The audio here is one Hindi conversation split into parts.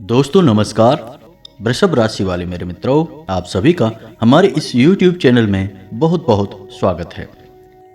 दोस्तों नमस्कार। वृषभ राशि वाले मेरे मित्रों, आप सभी का हमारे इस YouTube चैनल में बहुत बहुत स्वागत है।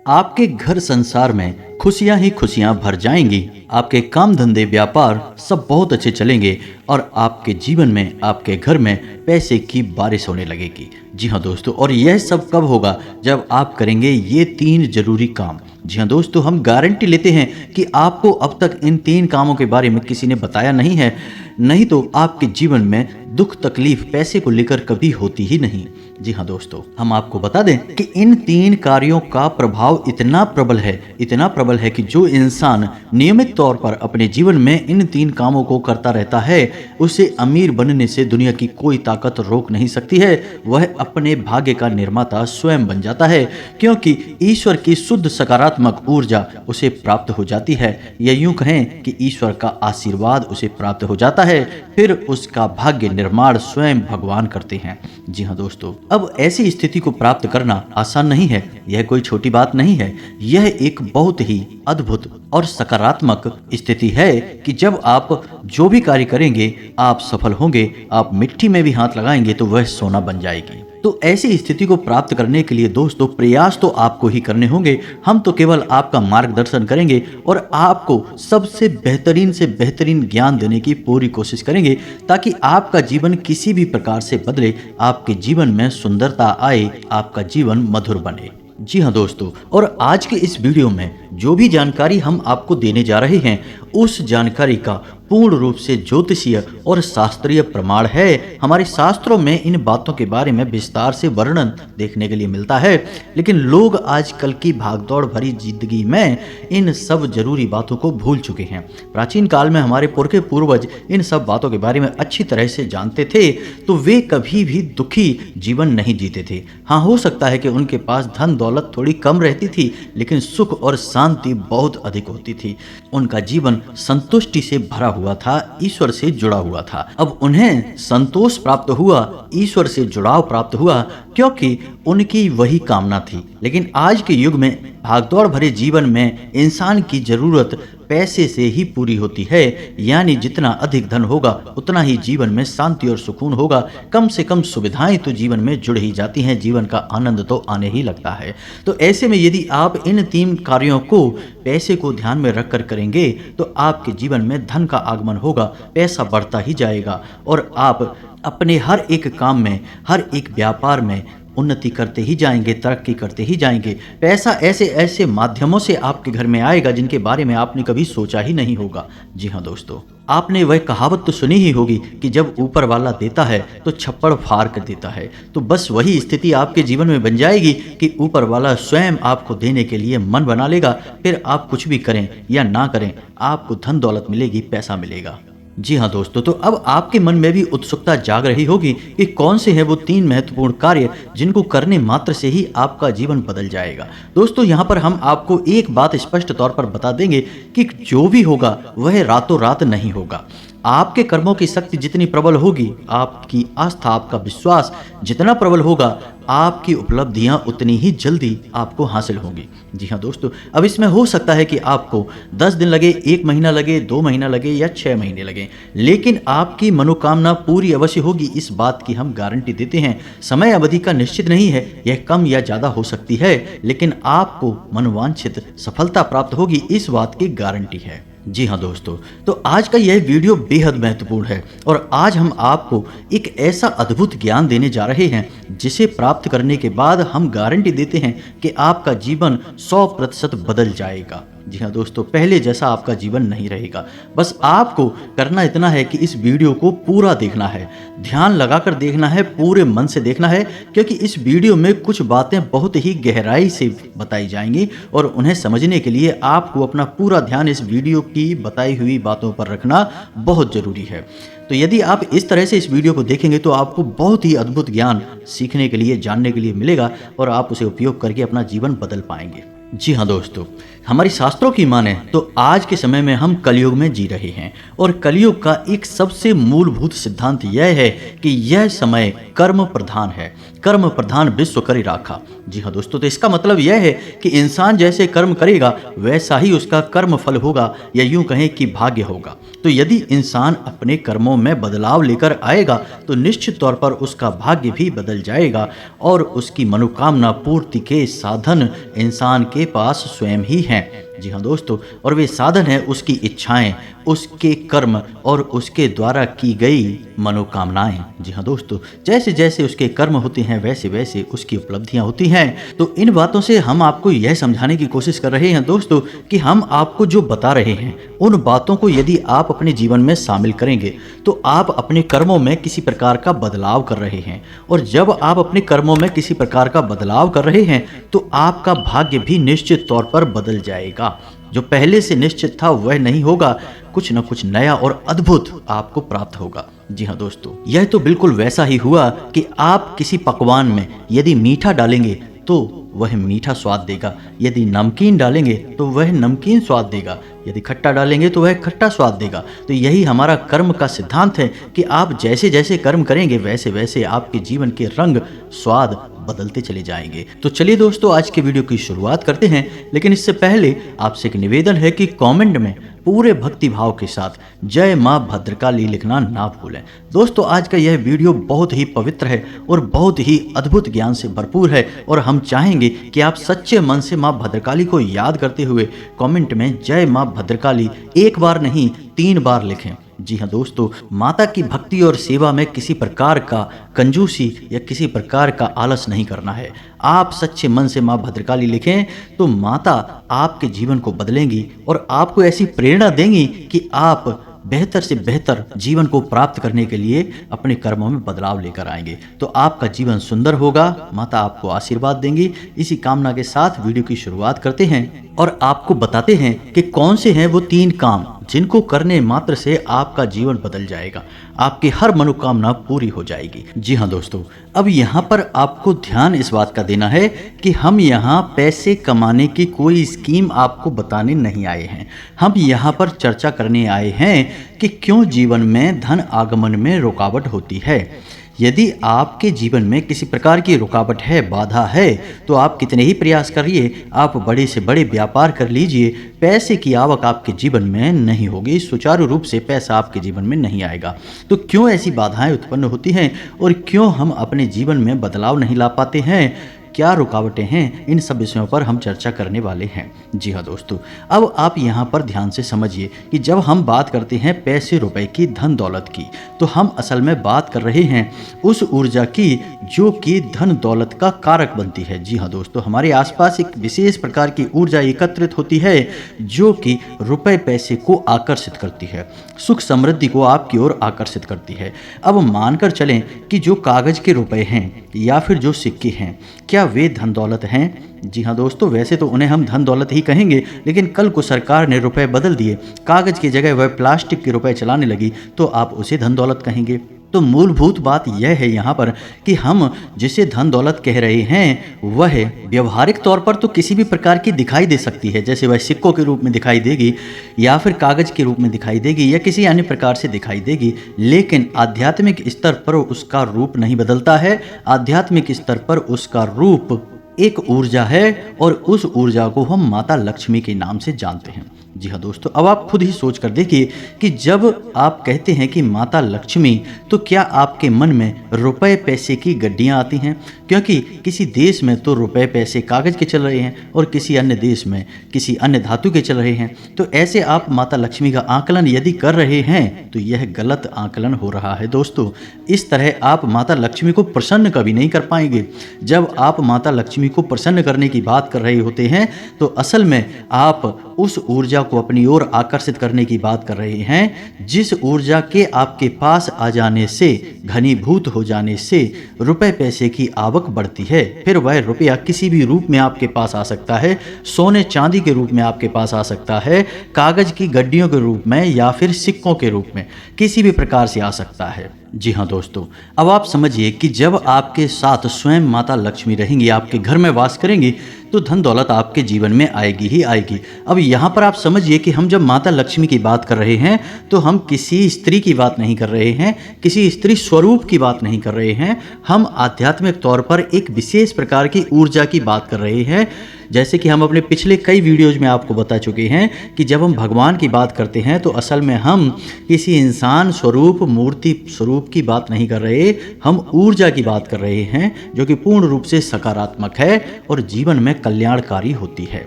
आपके घर संसार में खुशियां ही खुशियां भर जाएंगी। आपके काम धंधे व्यापार सब बहुत अच्छे चलेंगे और आपके जीवन में, आपके घर में पैसे की बारिश होने लगेगी। जी हाँ दोस्तों, और यह सब कब होगा? जब आप करेंगे ये 3 जरूरी काम। जी हाँ दोस्तों, हम गारंटी लेते हैं कि आपको अब तक इन 3 कामों के बारे में किसी ने बताया नहीं है, नहीं तो आपके जीवन में दुख तकलीफ पैसे को लेकर कभी होती ही नहीं। जी हाँ दोस्तों, हम आपको बता दें कि इन 3 कार्यों का प्रभाव इतना प्रबल है कि जो इंसान नियमित तौर पर अपने जीवन में इन 3 कामों को करता रहता है, उसे अमीर बनने से दुनिया की कोई ताकत रोक नहीं सकती है। वह अपने भाग्य का निर्माता स्वयं बन जाता है, क्योंकि ईश्वर की शुद्ध सकारात्मक ऊर्जा उसे प्राप्त हो जाती है, या यूं कहें कि ईश्वर का आशीर्वाद उसे प्राप्त हो जाता है। फिर उसका भाग्य निर्माण स्वयं भगवान करते हैं। जी हाँ दोस्तों, अब ऐसी स्थिति को प्राप्त करना आसान नहीं है। यह कोई छोटी बात नहीं है। यह एक बहुत ही अद्भुत और सकारात्मक स्थिति है कि जब आप जो भी कार्य करेंगे आप सफल होंगे। आप मिट्टी में भी हाथ लगाएंगे तो वह सोना बन जाएगी। तो ऐसी स्थिति को प्राप्त करने के लिए दोस्तों प्रयास तो आपको ही करने होंगे। हम तो केवल आपका मार्गदर्शन करेंगे और आपको सबसे बेहतरीन से बेहतरीन ज्ञान देने की पूरी कोशिश करेंगे, ताकि आपका जीवन किसी भी प्रकार से बदले, आपके जीवन में सुंदरता आए, आपका जीवन मधुर बने। जी हाँ दोस्तों, और आज के इस वीडियो में जो भी जानकारी हम आपको देने जा रहे हैं, उस जानकारी का पूर्ण रूप से ज्योतिषीय और शास्त्रीय प्रमाण है। हमारे शास्त्रों में इन बातों के बारे में विस्तार से वर्णन देखने के लिए मिलता है, लेकिन लोग आजकल की भागदौड़ भरी जिंदगी में इन सब जरूरी बातों को भूल चुके हैं। प्राचीन काल में हमारे पुरखे पूर्वज इन सब बातों के बारे में अच्छी तरह से जानते थे, तो वे कभी भी दुखी जीवन नहीं जीते थे। हाँ, हो सकता है कि उनके पास धन दौलत थोड़ी कम रहती थी, लेकिन सुख और शांति बहुत अधिक होती थी। उनका जीवन संतुष्टि से भरा हुआ था, ईश्वर से जुड़ा हुआ था। अब उन्हें संतोष प्राप्त हुआ, ईश्वर से जुड़ाव प्राप्त हुआ, क्योंकि उनकी वही कामना थी। लेकिन आज के युग में भागदौड़ भरे जीवन में इंसान की जरूरत पैसे से ही पूरी होती है। यानी जितना अधिक धन होगा उतना ही जीवन में शांति और सुकून होगा। कम से कम सुविधाएं तो जीवन में जुड़ ही जाती हैं, जीवन का आनंद तो आने ही लगता है। तो ऐसे में यदि आप इन 3 कार्यों को, पैसे को ध्यान में रखकर करेंगे, तो आपके जीवन में धन का आगमन होगा, पैसा बढ़ता ही जाएगा और आप अपने हर एक काम में, हर एक व्यापार में उन्नति करते ही जाएंगे, तरक्की करते ही जाएंगे। पैसा ऐसे ऐसे माध्यमों से आपके घर में आएगा जिनके बारे में आपने कभी सोचा ही नहीं होगा। जी हाँ दोस्तों, आपने वह कहावत तो सुनी ही होगी कि जब ऊपर वाला देता है तो छप्पड़ फाड़ कर देता है। तो बस वही स्थिति आपके जीवन में बन जाएगी कि ऊपर वाला स्वयं आपको देने के लिए मन बना लेगा। फिर आप कुछ भी करें या ना करें, आपको धन दौलत मिलेगी, पैसा मिलेगा। जी हाँ दोस्तों, तो अब आपके मन में भी उत्सुकता जाग रही होगी कि कौन से हैं वो 3 महत्वपूर्ण कार्य जिनको करने मात्र से ही आपका जीवन बदल जाएगा। दोस्तों, यहाँ पर हम आपको एक बात स्पष्ट तौर पर बता देंगे कि जो भी होगा वह रातों रात नहीं होगा। आपके कर्मों की शक्ति जितनी प्रबल होगी, आपकी आस्था, आपका विश्वास जितना प्रबल होगा, आपकी उपलब्धियां उतनी ही जल्दी आपको हासिल होंगी। जी हाँ दोस्तों, अब इसमें हो सकता है कि आपको 10 दिन लगे, 1 महीना लगे, 2 महीना लगे या 6 महीने लगे, लेकिन आपकी मनोकामना पूरी अवश्य होगी। इस बात की हम गारंटी देते हैं। समय अवधि का निश्चित नहीं है, यह कम या ज्यादा हो सकती है, लेकिन आपको मनोवांछित सफलता प्राप्त होगी, इस बात की गारंटी है। जी हाँ दोस्तों, तो आज का यह वीडियो बेहद महत्वपूर्ण है और आज हम आपको एक ऐसा अद्भुत ज्ञान देने जा रहे हैं जिसे प्राप्त करने के बाद हम गारंटी देते हैं कि आपका जीवन 100% बदल जाएगा। जी हाँ दोस्तों, पहले जैसा आपका जीवन नहीं रहेगा। बस आपको करना इतना है कि इस वीडियो को पूरा देखना है, ध्यान लगाकर देखना है, पूरे मन से देखना है, क्योंकि इस वीडियो में कुछ बातें बहुत ही गहराई से बताई जाएंगी और उन्हें समझने के लिए आपको अपना पूरा ध्यान इस वीडियो की बताई हुई बातों पर रखना बहुत जरूरी है। तो यदि आप इस तरह से इस वीडियो को देखेंगे तो आपको बहुत ही अद्भुत ज्ञान सीखने के लिए, जानने के लिए मिलेगा और आप उसे उपयोग करके अपना जीवन बदल पाएंगे। जी हाँ दोस्तों, हमारी शास्त्रों की माने तो आज के समय में हम कलयुग में जी रहे हैं और कलयुग का एक सबसे मूलभूत सिद्धांत यह है कि यह समय कर्म प्रधान है। कर्म प्रधान विश्व करि राखा। जी हाँ दोस्तों, तो इसका मतलब यह है कि इंसान जैसे कर्म करेगा वैसा ही उसका कर्म फल होगा, या यूं कहें कि भाग्य होगा। तो यदि इंसान अपने कर्मों में बदलाव लेकर आएगा तो निश्चित तौर पर उसका भाग्य भी बदल जाएगा और उसकी मनोकामना पूर्ति के साधन इंसान के पास स्वयं ही हैं। जी हाँ दोस्तों, और वे साधन है उसकी इच्छाएं, उसके कर्म और उसके द्वारा की गई मनोकामनाएं। जी हाँ दोस्तों, जैसे जैसे उसके कर्म होते हैं वैसे वैसे उसकी उपलब्धियां होती हैं। तो इन बातों से हम आपको यह समझाने की कोशिश कर रहे हैं दोस्तों कि हम आपको जो बता रहे हैं उन बातों को यदि आप अपने जीवन में शामिल करेंगे तो आप अपने कर्मों में किसी प्रकार का बदलाव कर रहे हैं, और जब आप अपने कर्मों में किसी प्रकार का बदलाव कर रहे हैं तो आपका भाग्य भी निश्चित तौर पर बदल जाएगा। जो पहले से निश्चित था वह नहीं होगा, कुछ न कुछ नया और अद्भुत आपको प्राप्त होगा। जी हाँ दोस्तों, यह तो बिल्कुल वैसा ही हुआ कि आप किसी पकवान में यदि मीठा डालेंगे तो वह मीठा स्वाद देगा, यदि नमकीन डालेंगे तो वह नमकीन स्वाद देगा, यदि खट्टा डालेंगे तो वह खट्टा स्वाद देगा। तो यही हमारा कर्म का सिद्धांत है कि आप जैसे जैसे कर्म करेंगे वैसे वैसे आपके जीवन के रंग स्वाद बदलते चले जाएंगे। तो चलिए दोस्तों, आज के वीडियो की शुरुआत करते हैं, लेकिन इससे पहले आपसे एक निवेदन है कि कमेंट में पूरे भक्ति भाव के साथ जय मां भद्रकाली लिखना ना भूलें। दोस्तों, आज का यह वीडियो बहुत ही पवित्र है और बहुत ही अद्भुत ज्ञान से भरपूर है, और हम चाहेंगे कि आप सच्चे मन से मां भद्रकाली को याद करते हुए कमेंट में जय मां भद्रकाली एक बार नहीं 3 बार लिखें। जी हाँ दोस्तों, माता की भक्ति और सेवा में किसी प्रकार का कंजूसी या किसी प्रकार का आलस नहीं करना है। आप सच्चे मन से माँ भद्रकाली लिखें तो माता आपके जीवन को बदलेंगी और आपको ऐसी प्रेरणा देंगी कि आप बेहतर से बेहतर जीवन को प्राप्त करने के लिए अपने कर्मों में बदलाव लेकर आएंगे। तो आपका जीवन सुंदर होगा, माता आपको आशीर्वाद देंगी। इसी कामना के साथ वीडियो की शुरुआत करते हैं और आपको बताते हैं कि कौन से हैं वो 3 काम जिनको करने मात्र से आपका जीवन बदल जाएगा, आपकी हर मनोकामना पूरी हो जाएगी। जी हाँ दोस्तों, अब यहाँ पर आपको ध्यान इस बात का देना है कि हम यहाँ पैसे कमाने की कोई स्कीम आपको बताने नहीं आए हैं। हम यहाँ पर चर्चा करने आए हैं कि क्यों जीवन में धन आगमन में रुकावट होती है। यदि आपके जीवन में किसी प्रकार की रुकावट है, बाधा है, तो आप कितने ही प्रयास करिए, आप बड़े से बड़े व्यापार कर लीजिए, पैसे की आवक आपके जीवन में नहीं होगी, सुचारू रूप से पैसा आपके जीवन में नहीं आएगा। तो क्यों ऐसी बाधाएं उत्पन्न होती हैं और क्यों हम अपने जीवन में बदलाव नहीं ला पाते हैं, क्या रुकावटें हैं, इन सब विषयों पर हम चर्चा करने वाले हैं। जी हाँ दोस्तों, अब आप यहाँ पर ध्यान से समझिए कि जब हम बात करते हैं पैसे रुपए की, धन दौलत की, तो हम असल में बात कर रहे हैं उस ऊर्जा की जो कि धन दौलत का कारक बनती है। जी हाँ दोस्तों, हमारे आसपास एक विशेष प्रकार की ऊर्जा एकत्रित होती है जो कि रुपए पैसे को आकर्षित करती है, सुख समृद्धि को आपकी ओर आकर्षित करती है। अब मानकर चलें कि जो कागज के रुपए हैं या फिर जो सिक्के हैं, क्या वे धन दौलत हैं? जी हाँ दोस्तों, वैसे तो उन्हें हम धन दौलत ही कहेंगे, लेकिन कल को सरकार ने रुपए बदल दिए, कागज की जगह वह प्लास्टिक के रुपए चलाने लगी, तो आप उसे धन दौलत कहेंगे। तो मूलभूत बात यह है यहाँ पर कि हम जिसे धन दौलत कह रहे हैं वह व्यवहारिक तौर पर तो किसी भी प्रकार की दिखाई दे सकती है, जैसे वह सिक्कों के रूप में दिखाई देगी या फिर कागज के रूप में दिखाई देगी या किसी अन्य प्रकार से दिखाई देगी, लेकिन आध्यात्मिक स्तर पर उसका रूप नहीं बदलता है। आध्यात्मिक स्तर पर उसका रूप एक ऊर्जा है और उस ऊर्जा को हम माता लक्ष्मी के नाम से जानते हैं। जी हाँ दोस्तों, अब आप खुद ही सोच कर देखिए कि जब आप कहते हैं कि माता लक्ष्मी, तो क्या आपके मन में रुपए पैसे की गड्डियाँ आती हैं? क्योंकि किसी देश में तो रुपए पैसे कागज के चल रहे हैं और किसी अन्य देश में किसी अन्य धातु के चल रहे हैं। तो ऐसे आप माता लक्ष्मी का आकलन यदि कर रहे हैं तो यह गलत आकलन हो रहा है दोस्तों। इस तरह आप माता लक्ष्मी को प्रसन्न कभी नहीं कर पाएंगे। जब आप माता लक्ष्मी को प्रसन्न करने की बात कर रहे होते हैं तो असल में आप उस ऊर्जा को अपनी ओर आकर्षित करने की बात कर रहे हैं, जिस ऊर्जा के आपके पास आ जाने से, घनीभूत हो जाने से रुपए पैसे की आवक बढ़ती है। फिर वह रुपया किसी भी रूप में आपके पास आ सकता है, सोने चांदी के रूप में आपके पास आ सकता है, कागज की गड्डियों के रूप में या फिर सिक्कों के रूप में, किसी भी प्रकार से आ सकता है। जी हाँ दोस्तों, अब आप समझिए कि जब आपके साथ स्वयं माता लक्ष्मी रहेंगी, आपके घर में वास करेंगी, तो धन दौलत आपके जीवन में आएगी ही आएगी। अब यहाँ पर आप समझिए कि हम जब माता लक्ष्मी की बात कर रहे हैं तो हम किसी स्त्री की बात नहीं कर रहे हैं, किसी स्त्री स्वरूप की बात नहीं कर रहे हैं, हम आध्यात्मिक तौर पर एक विशेष प्रकार की ऊर्जा की बात कर रहे हैं। जैसे कि हम अपने पिछले कई वीडियोज में आपको बता चुके हैं कि जब हम भगवान की बात करते हैं तो असल में हम किसी इंसान स्वरूप, मूर्ति स्वरूप की बात नहीं कर रहे, हम ऊर्जा की बात कर रहे हैं जो कि पूर्ण रूप से सकारात्मक है और जीवन में कल्याणकारी होती है।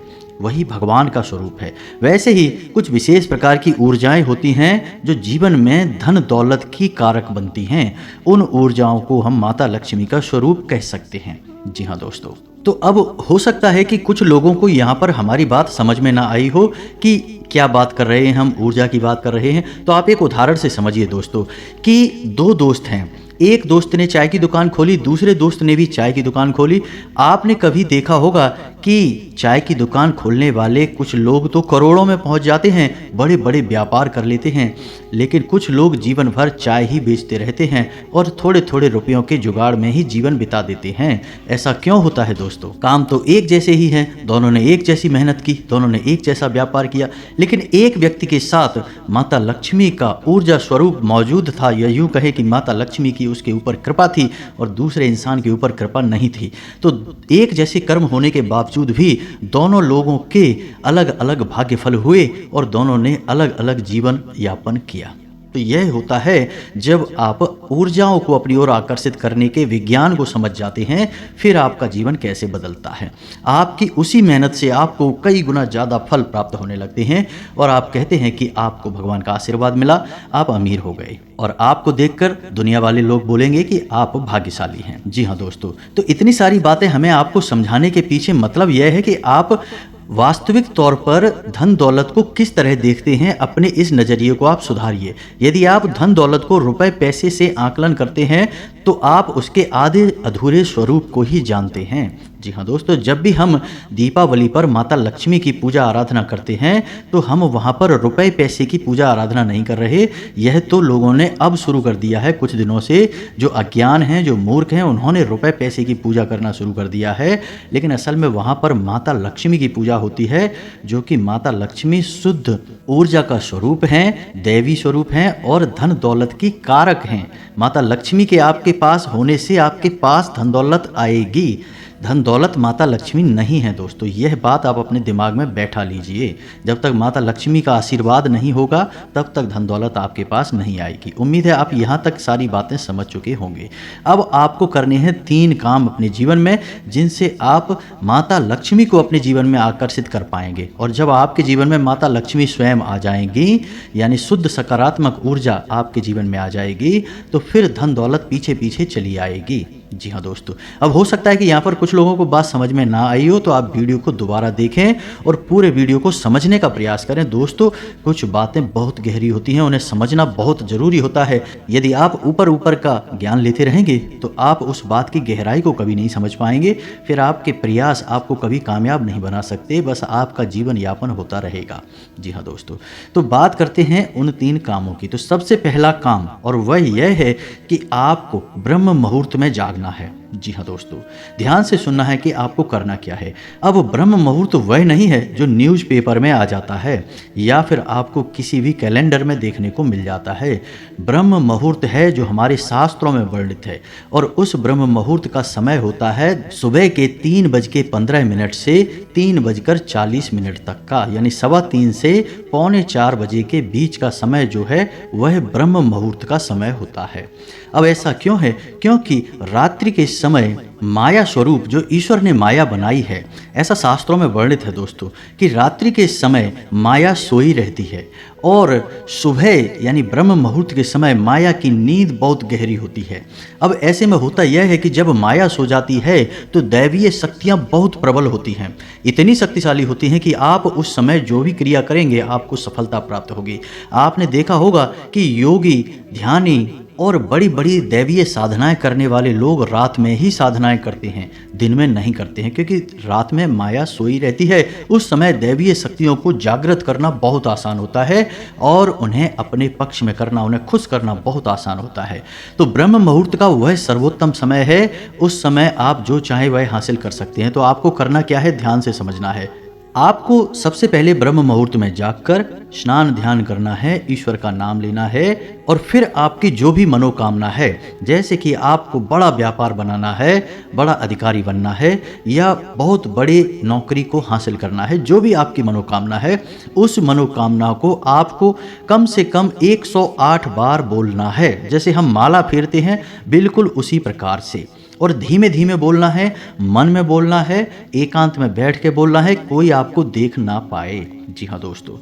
वही भगवान का स्वरूप है। वैसे ही कुछ विशेष प्रकार की ऊर्जाएं होती हैं जो जीवन में धन दौलत की कारक बनती हैं। उन ऊर्जाओं को हम माता लक्ष्मी का स्वरूप कह सकते हैं। जी हाँ दोस्तों, तो अब हो सकता है कि कुछ लोगों को यहाँ पर हमारी बात समझ में ना आई हो कि क्या बात कर रहे हैं, हम ऊर्जा की बात कर रहे हैं। तो आप एक उदाहरण से समझिए दोस्तों कि दो दोस्त हैं, एक दोस्त ने चाय की दुकान खोली, दूसरे दोस्त ने भी चाय की दुकान खोली। आपने कभी देखा होगा कि चाय की दुकान खोलने वाले कुछ लोग तो करोड़ों में पहुंच जाते हैं, बड़े बड़े व्यापार कर लेते हैं, लेकिन कुछ लोग जीवन भर चाय ही बेचते रहते हैं और थोड़े थोड़े रुपयों के जुगाड़ में ही जीवन बिता देते हैं। ऐसा क्यों होता है दोस्तों? काम तो एक जैसे ही है, दोनों ने एक जैसी मेहनत की, दोनों ने एक जैसा व्यापार किया, लेकिन एक व्यक्ति के साथ माता लक्ष्मी का ऊर्जा स्वरूप मौजूद था, या यूं कहे कि माता लक्ष्मी की उसके ऊपर कृपा थी और दूसरे इंसान के ऊपर कृपा नहीं थी। तो एक जैसे कर्म होने के बावजूद भी दोनों लोगों के अलग अलग भाग्य फल हुए और दोनों ने अलग अलग जीवन यापन किया। तो यह होता है जब आप ऊर्जाओं को अपनी ओर आकर्षित करने के विज्ञान को समझ जाते हैं, फिर आपका जीवन कैसे बदलता है। आपकी उसी मेहनत से आपको कई गुना ज़्यादा फल प्राप्त होने लगते हैं और आप कहते हैं कि आपको भगवान का आशीर्वाद मिला, आप अमीर हो गए, और आपको देखकर दुनिया वाले लोग बोलेंगे कि आप भाग्यशाली हैं। जी हाँ दोस्तों, तो इतनी सारी बातें हमें आपको समझाने के पीछे मतलब यह है कि आप वास्तविक तौर पर धन दौलत को किस तरह देखते हैं, अपने इस नज़रिए को आप सुधारिए। यदि आप धन दौलत को रुपए पैसे से आकलन करते हैं तो आप उसके आधे अधूरे स्वरूप को ही जानते हैं। जी हाँ दोस्तों, जब भी हम दीपावली पर माता लक्ष्मी की पूजा आराधना करते हैं तो हम वहाँ पर रुपए पैसे की पूजा आराधना नहीं कर रहे। यह तो लोगों ने अब शुरू कर दिया है कुछ दिनों से, जो अज्ञान हैं, जो मूर्ख हैं, उन्होंने रुपए पैसे की पूजा करना शुरू कर दिया है। लेकिन असल में वहाँ पर माता लक्ष्मी की पूजा होती है, जो कि माता लक्ष्मी शुद्ध ऊर्जा का स्वरूप हैं, दैवी स्वरूप हैं और धन दौलत की कारक हैं। माता लक्ष्मी के आपके पास होने से आपके पास धन दौलत आएगी। धन दौलत माता लक्ष्मी नहीं है दोस्तों, यह बात आप अपने दिमाग में बैठा लीजिए। जब तक माता लक्ष्मी का आशीर्वाद नहीं होगा तब तक धन दौलत आपके पास नहीं आएगी। उम्मीद है आप यहाँ तक सारी बातें समझ चुके होंगे। अब आपको करने हैं 3 काम अपने जीवन में, जिनसे आप माता लक्ष्मी को अपने जीवन में आकर्षित कर पाएंगे। और जब आपके जीवन में माता लक्ष्मी स्वयं आ जाएंगी, यानी शुद्ध सकारात्मक ऊर्जा आपके जीवन में आ जाएगी, तो फिर धन दौलत पीछे पीछे चली आएगी। जी हाँ दोस्तों, अब हो सकता है कि यहाँ पर कुछ लोगों को बात समझ में ना आई हो, तो आप वीडियो को दोबारा देखें और पूरे वीडियो को समझने का प्रयास करें। दोस्तों, कुछ बातें बहुत गहरी होती हैं, उन्हें समझना बहुत ज़रूरी होता है। यदि आप ऊपर ऊपर का ज्ञान लेते रहेंगे तो आप उस बात की गहराई को कभी नहीं समझ पाएंगे। फिर आपके प्रयास आपको कभी कामयाब नहीं बना सकते, बस आपका जीवन यापन होता रहेगा। जी हाँ दोस्तों, तो बात करते हैं उन 3 कामों की। तो सबसे पहला काम, और वह यह है कि आपको ब्रह्म मुहूर्त में जागना है। जी हाँ दोस्तों, ध्यान से सुनना है कि आपको करना क्या है। अब ब्रह्म मुहूर्त वह नहीं है जो न्यूज़पेपर में आ जाता है या फिर आपको किसी भी कैलेंडर में देखने को मिल जाता है। ब्रह्म मुहूर्त है जो हमारे शास्त्रों में वर्णित है, और उस ब्रह्म मुहूर्त का समय होता है सुबह के 3:15 से 3:40 तक का, यानी 3:15 से 3:45 बजे के बीच का समय जो है वह ब्रह्म मुहूर्त का समय होता है। अब ऐसा क्यों है? क्योंकि रात्रि के समय माया स्वरूप जो ईश्वर ने माया बनाई है, ऐसा शास्त्रों में वर्णित है दोस्तों कि रात्रि के समय माया सोई रहती है और सुबह यानी ब्रह्म मुहूर्त के समय माया की नींद बहुत गहरी होती है। अब ऐसे में होता यह है कि जब माया सो जाती है तो दैवीय शक्तियाँ बहुत प्रबल होती हैं, इतनी शक्तिशाली होती हैं कि आप उस समय जो भी क्रिया करेंगे आपको सफलता प्राप्त होगी। आपने देखा होगा कि योगी, ध्यानी और बड़ी बड़ी दैवीय साधनाएं करने वाले लोग रात में ही साधनाएं करते हैं, दिन में नहीं करते हैं, क्योंकि रात में माया सोई रहती है। उस समय दैवीय शक्तियों को जागृत करना बहुत आसान होता है और उन्हें अपने पक्ष में करना, उन्हें खुश करना बहुत आसान होता है। तो ब्रह्म मुहूर्त का वह सर्वोत्तम समय है। उस समय आप जो चाहे वह हासिल कर सकते हैं। तो आपको करना क्या है, ध्यान से समझना है। आपको सबसे पहले ब्रह्म मुहूर्त में जागकर स्नान ध्यान करना है, ईश्वर का नाम लेना है और फिर आपकी जो भी मनोकामना है, जैसे कि आपको बड़ा व्यापार बनाना है, बड़ा अधिकारी बनना है या बहुत बड़ी नौकरी को हासिल करना है, जो भी आपकी मनोकामना है, उस मनोकामना को आपको कम से कम 108 बार बोलना है। जैसे हम माला फेरते हैं, बिल्कुल उसी प्रकार से। और धीमे धीमे बोलना है, मन में बोलना है, एकांत में बैठ के बोलना है, कोई आपको देख ना पाए। जी हाँ दोस्तों,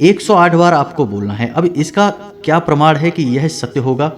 108 बार आपको बोलना है। अब इसका क्या प्रमाण है कि यह सत्य होगा?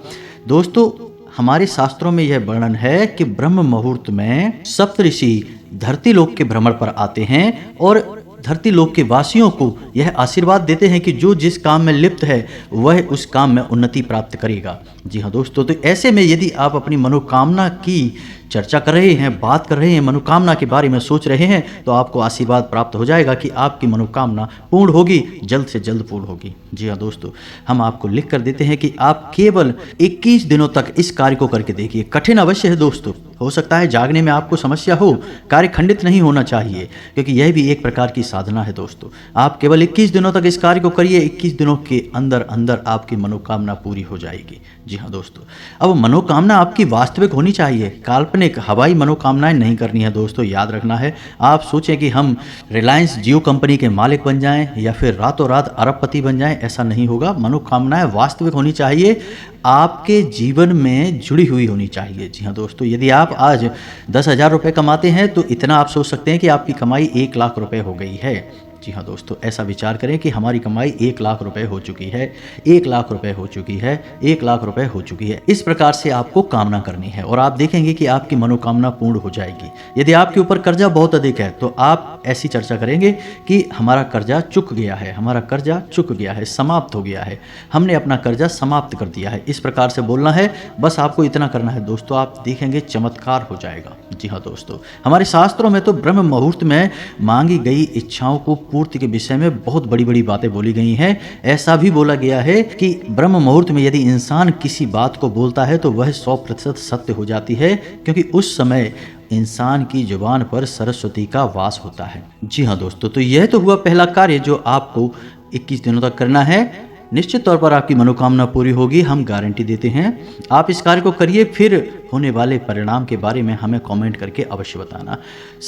दोस्तों, हमारे शास्त्रों में यह वर्णन है कि ब्रह्म मुहूर्त में सप्तऋषि धरती लोक के भ्रमण पर आते हैं और धरती लोक के वासियों को यह आशीर्वाद देते हैं कि जो जिस काम में लिप्त है वह उस काम में उन्नति प्राप्त करेगा। जी हाँ दोस्तों, तो ऐसे में यदि आप अपनी मनोकामना की चर्चा कर रहे हैं, बात कर रहे हैं, मनोकामना के बारे में सोच रहे हैं, तो आपको आशीर्वाद प्राप्त हो जाएगा कि आपकी मनोकामना पूर्ण होगी, जल्द से जल्द पूर्ण होगी। जी हाँ दोस्तों, हम आपको लिख कर देते हैं कि आप केवल 21 दिनों तक इस कार्य को करके देखिए। कठिन अवश्य है दोस्तों, हो सकता है जागने में आपको समस्या हो, कार्य खंडित नहीं होना चाहिए, क्योंकि यह भी एक प्रकार की साधना है दोस्तों। आप केवल 21 दिनों तक इस कार्य को करिए, 21 दिनों के अंदर अंदर आपकी मनोकामना पूरी हो जाएगी। जी हाँ दोस्तों, अब मनोकामना आपकी वास्तविक होनी चाहिए, काल्पनिक हवाई मनोकामनाएं नहीं करनी है दोस्तों। याद रखना है, आप सोचें कि हम रिलायंस जियो कंपनी के मालिक बन जाएं या फिर रातों रात अरबपति बन जाएं, ऐसा नहीं होगा। मनोकामनाएं वास्तविक होनी चाहिए, आपके जीवन में जुड़ी हुई होनी चाहिए। जी हाँ दोस्तों, यदि आप आज 10,000 रुपये कमाते हैं तो इतना आप सोच सकते हैं कि आपकी कमाई 1 लाख रुपए हो गई है। जी हाँ दोस्तों, ऐसा विचार करें कि हमारी कमाई 1 लाख रुपए हो चुकी है, 1 लाख रुपए हो चुकी है, 1 लाख रुपए हो चुकी है। इस प्रकार से आपको कामना करनी है और आप देखेंगे कि आपकी मनोकामना पूर्ण हो जाएगी। यदि आपके ऊपर कर्जा बहुत अधिक है तो आप ऐसी चर्चा करेंगे कि हमारा कर्जा चुक गया है, हमारा कर्जा चुक गया है, समाप्त हो गया है, हमने अपना कर्जा समाप्त कर दिया है। इस प्रकार से बोलना है, बस आपको इतना करना है दोस्तों, आप देखेंगे चमत्कार हो जाएगा। जी हाँ दोस्तों, हमारे शास्त्रों में तो ब्रह्म मुहूर्त में मांगी गई इच्छाओं को पूर्ति के विषय में बहुत बड़ी बड़ी बातें बोली गई हैं। ऐसा भी बोला गया है कि ब्रह्म मुहूर्त में यदि इंसान किसी बात को बोलता है तो वह 100% सत्य हो जाती है, क्योंकि उस समय इंसान की जुबान पर सरस्वती का वास होता है। जी हाँ दोस्तों, तो यह तो हुआ पहला कार्य जो आपको 21 दिनों तक करना है। निश्चित तौर पर आपकी मनोकामना पूरी होगी, हम गारंटी देते हैं। आप इस कार्य को करिए, फिर होने वाले परिणाम के बारे में हमें कमेंट करके अवश्य बताना।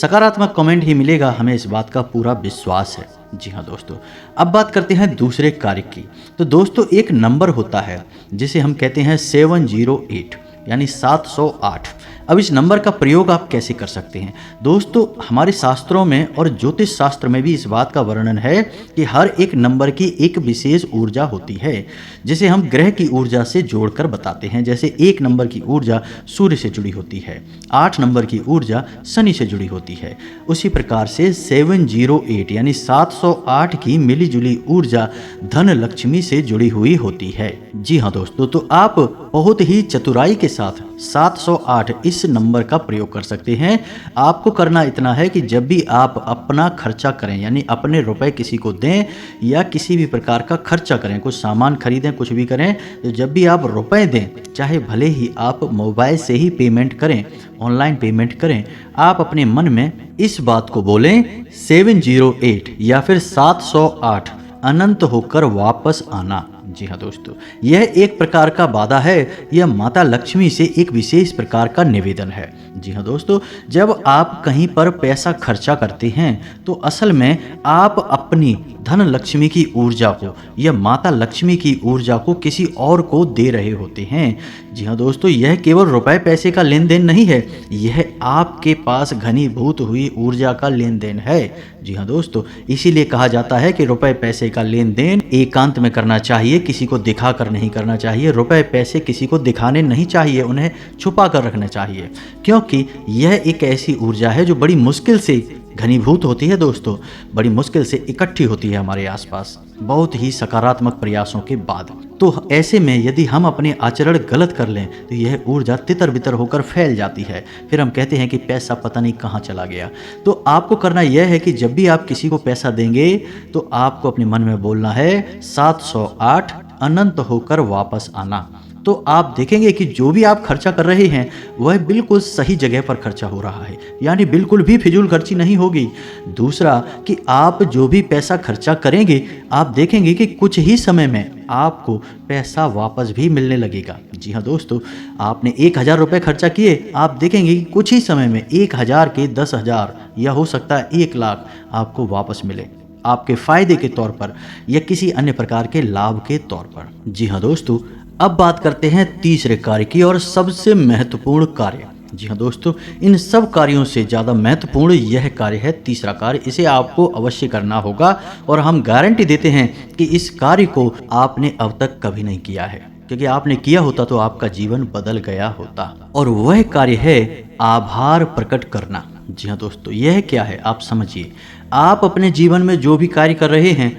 सकारात्मक कमेंट ही मिलेगा, हमें इस बात का पूरा विश्वास है। जी हाँ दोस्तों, अब बात करते हैं दूसरे कार्य की। तो दोस्तों, एक नंबर होता है जिसे हम कहते हैं 708 यानी 708। अब इस नंबर का प्रयोग आप कैसे कर सकते हैं दोस्तों? हमारे शास्त्रों में और ज्योतिष शास्त्र में भी इस बात का वर्णन है कि हर एक नंबर की एक विशेष ऊर्जा होती है, जिसे हम ग्रह की ऊर्जा से जोड़कर बताते हैं। जैसे 1 नंबर की ऊर्जा सूर्य से जुड़ी होती है, 8 नंबर की ऊर्जा शनि से जुड़ी होती है। उसी प्रकार से 708 यानी 708 की मिली जुली ऊर्जा धन लक्ष्मी से जुड़ी हुई होती है। जी हाँ दोस्तों, तो आप बहुत ही चतुराई के साथ 708 इस नंबर का प्रयोग कर सकते हैं। आपको करना इतना है कि जब भी आप अपना खर्चा करें, यानी अपने रुपए किसी को दें या किसी भी प्रकार का खर्चा करें, कुछ सामान खरीदें, कुछ भी करें, तो जब भी आप रुपए दें, चाहे भले ही आप मोबाइल से ही पेमेंट करें, ऑनलाइन पेमेंट करें, आप अपने मन में इस बात को बोलें 708 या फिर 708 अनंत होकर वापस आना। जी हाँ दोस्तों, यह एक प्रकार का वादा है, यह माता लक्ष्मी से एक विशेष प्रकार का निवेदन है। जी हाँ दोस्तों, जब आप कहीं पर पैसा खर्चा करते हैं तो असल में आप अपनी धन लक्ष्मी की ऊर्जा को या माता लक्ष्मी की ऊर्जा को किसी और को दे रहे होते हैं। जी हाँ दोस्तों, यह केवल रुपए पैसे का लेन देन नहीं है, यह आपके पास घनीभूत हुई ऊर्जा का लेन देन है। जी हाँ दोस्तों, इसीलिए कहा जाता है कि रुपए पैसे का लेन देन एकांत में करना चाहिए, किसी को दिखा कर नहीं करना चाहिए। रुपए पैसे किसी को दिखाने नहीं चाहिए, उन्हें छुपा कर रखना चाहिए, क्योंकि यह एक ऐसी ऊर्जा है जो बड़ी मुश्किल से घनीभूत होती है दोस्तों, बड़ी मुश्किल से इकट्ठी होती है हमारे आसपास। बहुत ही सकारात्मक प्रयासों के बाद। तो ऐसे में यदि हम अपने आचरण गलत कर लें तो यह ऊर्जा तितर बितर होकर फैल जाती है। फिर हम कहते हैं कि पैसा पता नहीं कहाँ चला गया। तो आपको करना यह है कि जब भी आप किसी को पैसा देंगे तो आपको अपने मन में बोलना है 708 अनंत होकर वापस आना। तो आप देखेंगे कि जो भी आप खर्चा कर रहे हैं वह बिल्कुल सही जगह पर खर्चा हो रहा है, यानी बिल्कुल भी फिजूल खर्ची नहीं होगी। दूसरा कि आप जो भी पैसा खर्चा करेंगे आप देखेंगे कि कुछ ही समय में आपको पैसा वापस भी मिलने लगेगा। जी हाँ दोस्तों, आपने 1000 रुपये खर्चा किए, आप देखेंगे कि कुछ ही समय में 1000 के 10,000 या हो सकता है 1 लाख आपको वापस मिले, आपके फायदे के तौर पर या किसी अन्य प्रकार के लाभ के तौर पर। जी हाँ दोस्तों, अब बात करते हैं तीसरे कार्य की और सबसे महत्वपूर्ण कार्य। जी हाँ दोस्तों, इन सब कार्यों से ज़्यादा महत्वपूर्ण यह कार्य है तीसरा कार्य। इसे आपको अवश्य करना होगा और हम गारंटी देते हैं कि इस कार्य को आपने अब तक कभी नहीं किया है, क्योंकि आपने किया होता तो आपका जीवन बदल गया होता। और वह कार्य है आभार प्रकट करना। जी हाँ दोस्तों, यह क्या है आप समझिए। आप अपने जीवन में जो भी कार्य कर रहे हैं,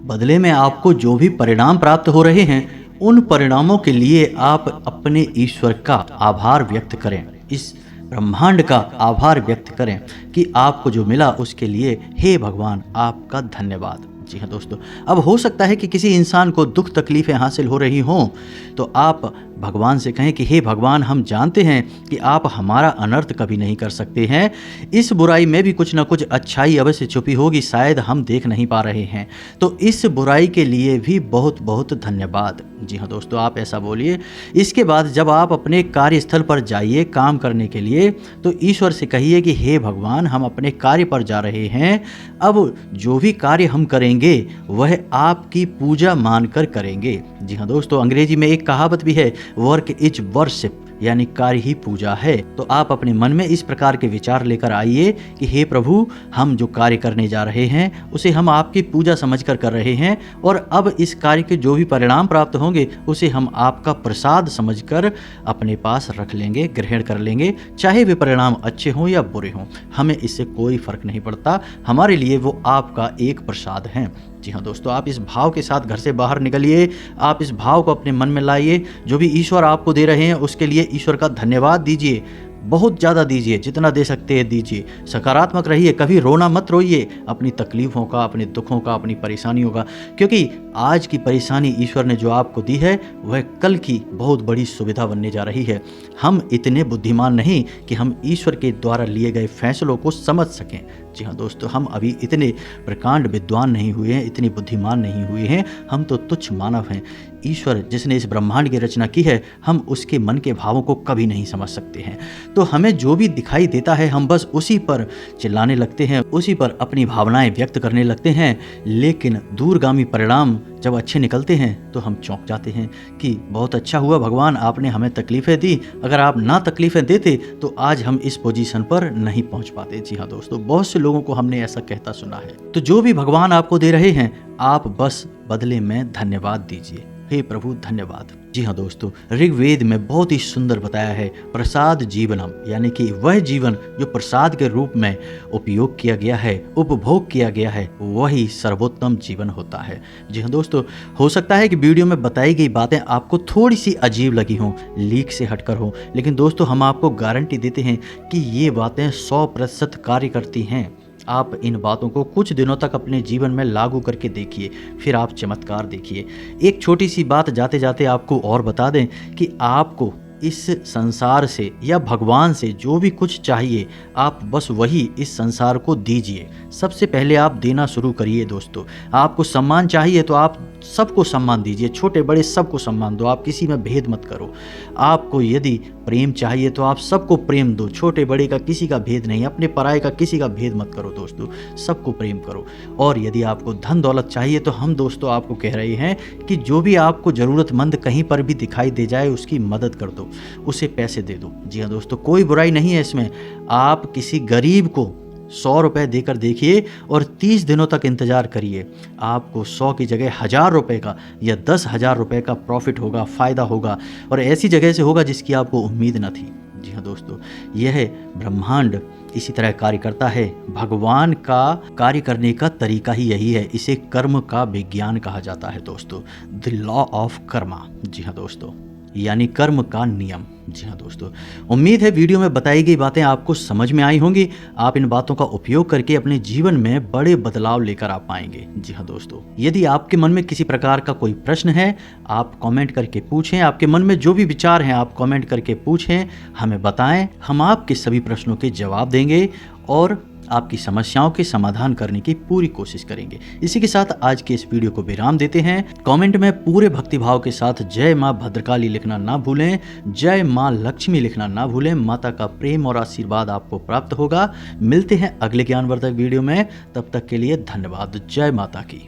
बदले में आपको जो भी परिणाम प्राप्त हो रहे हैं, उन परिणामों के लिए आप अपने ईश्वर का आभार व्यक्त करें, इस ब्रह्मांड का आभार व्यक्त करें कि आपको जो मिला उसके लिए हे भगवान आपका धन्यवाद। जी हाँ दोस्तों, अब हो सकता है कि किसी इंसान को दुख तकलीफें हासिल हो रही हों तो आप भगवान से कहें कि हे भगवान, हम जानते हैं कि आप हमारा अनर्थ कभी नहीं कर सकते हैं, इस बुराई में भी कुछ ना कुछ अच्छाई अवश्य छुपी होगी, शायद हम देख नहीं पा रहे हैं, तो इस बुराई के लिए भी बहुत बहुत धन्यवाद। जी हाँ दोस्तों, आप ऐसा बोलिए। इसके बाद जब आप अपने कार्यस्थल पर जाइए काम करने के लिए तो ईश्वर से कहिए कि हे भगवान, हम अपने कार्य पर जा रहे हैं, अब जो भी कार्य हम करेंगे वह आपकी पूजा मानकर करेंगे। जी हाँ दोस्तों, अंग्रेजी में एक कहावत भी है, वर्क इज वर्शिप, यानी कार्य ही पूजा है। तो आप अपने मन में इस प्रकार के विचार लेकर आइए कि हे प्रभु, हम जो कार्य करने जा रहे हैं उसे हम आपकी पूजा समझकर कर रहे हैं और अब इस कार्य के जो भी परिणाम प्राप्त होंगे उसे हम आपका प्रसाद समझकर अपने पास रख लेंगे, ग्रहण कर लेंगे, चाहे वे परिणाम अच्छे हों या बुरे हों, हमें इससे कोई फर्क नहीं पड़ता, हमारे लिए वो आपका एक प्रसाद है। जी हाँ दोस्तों, आप इस भाव के साथ घर से बाहर निकलिए, आप इस भाव को अपने मन में लाइए, जो भी ईश्वर आपको दे रहे हैं उसके लिए ईश्वर का धन्यवाद दीजिए, बहुत ज़्यादा दीजिए, जितना दे सकते हैं दीजिए, सकारात्मक रहिए, कभी रोना मत रोइए अपनी तकलीफ़ों का, अपने दुखों का, अपनी परेशानियों का, क्योंकि आज की परेशानी ईश्वर ने जो आपको दी है वह कल की बहुत बड़ी सुविधा बनने जा रही है। हम इतने बुद्धिमान नहीं कि हम ईश्वर के द्वारा लिए गए फैसलों को समझ सकें। जी हाँ दोस्तों, हम अभी इतने प्रकांड विद्वान नहीं हुए हैं, इतने बुद्धिमान नहीं हुए हैं, हम तो तुच्छ मानव हैं। ईश्वर जिसने इस ब्रह्मांड की रचना की है, हम उसके मन के भावों को कभी नहीं समझ सकते हैं। तो हमें जो भी दिखाई देता है हम बस उसी पर चिल्लाने लगते हैं, उसी पर अपनी भावनाएं व्यक्त करने लगते हैं, लेकिन दूरगामी परिणाम जब अच्छे निकलते हैं तो हम चौंक जाते हैं कि बहुत अच्छा हुआ भगवान, आपने हमें तकलीफ़ें दी, अगर आप ना तकलीफ़ें देते तो आज हम इस पोजीशन पर नहीं पहुंच पाते। जी हाँ दोस्तों, बहुत से लोगों को हमने ऐसा कहता सुना है। तो जो भी भगवान आपको दे रहे हैं आप बस बदले में धन्यवाद दीजिए, हे प्रभु धन्यवाद। जी हाँ दोस्तों, ऋग्वेद में बहुत ही सुंदर बताया है, प्रसाद जीवनम, यानी कि वह जीवन जो प्रसाद के रूप में उपयोग किया गया है, उपभोग किया गया है, वही सर्वोत्तम जीवन होता है। जी हाँ दोस्तों, हो सकता है कि वीडियो में बताई गई बातें आपको थोड़ी सी अजीब लगी हों, लीक से हटकर हो, लेकिन दोस्तों हम आपको गारंटी देते हैं कि ये बातें 100% कार्य करती हैं। आप इन बातों को कुछ दिनों तक अपने जीवन में लागू करके देखिए, फिर आप चमत्कार देखिए। एक छोटी सी बात जाते जाते आपको और बता दें कि आपको इस संसार से या भगवान से जो भी कुछ चाहिए आप बस वही इस संसार को दीजिए। सबसे पहले आप देना शुरू करिए दोस्तों। आपको सम्मान चाहिए तो आप सबको सम्मान दीजिए, छोटे बड़े सबको सम्मान दो, आप किसी में भेद मत करो। आपको यदि प्रेम चाहिए तो आप सबको प्रेम दो, छोटे बड़े का किसी का भेद नहीं, अपने पराये का किसी का भेद मत करो दोस्तों, सबको प्रेम करो। और यदि आपको धन दौलत चाहिए तो हम दोस्तों आपको कह रहे हैं कि जो भी आपको ज़रूरतमंद कहीं पर भी दिखाई दे जाए उसकी मदद कर दो, उसे पैसे दे दो। जी हाँ दोस्तों, कोई बुराई नहीं है इसमें। आप किसी गरीब को 100 रुपये देकर देखिए और 30 दिनों तक इंतज़ार करिए, आपको 100 की जगह 1000 रुपये का या 10,000 रुपये का प्रॉफिट होगा, फ़ायदा होगा, और ऐसी जगह से होगा जिसकी आपको उम्मीद न थी। जी हाँ दोस्तों, यह ब्रह्मांड इसी तरह कार्य करता है। भगवान का कार्य करने का तरीका ही यही है। इसे कर्म का विज्ञान कहा जाता है दोस्तों, द लॉ ऑफ कर्मा। जी हाँ दोस्तों, यानी कर्म का नियम। जी हाँ दोस्तों, उम्मीद है वीडियो में बताई गई बातें आपको समझ में आई होंगी। आप इन बातों का उपयोग करके अपने जीवन में बड़े बदलाव लेकर आ पाएंगे। जी हाँ दोस्तों, यदि आपके मन में किसी प्रकार का कोई प्रश्न है, आप कमेंट करके पूछें। आपके मन में जो भी विचार हैं आप कमेंट करके पूछें, हमें बताएं। हम आपके सभी प्रश्नों के जवाब देंगे और आपकी समस्याओं के समाधान करने की पूरी कोशिश करेंगे। इसी के साथ आज के इस वीडियो को विराम देते हैं। कमेंट में पूरे भक्तिभाव के साथ जय मां भद्रकाली लिखना ना भूलें, जय मां लक्ष्मी लिखना ना भूलें। माता का प्रेम और आशीर्वाद आपको प्राप्त होगा। मिलते हैं अगले ज्ञानवर्धक वीडियो में, तब तक के लिए धन्यवाद। जय माता की।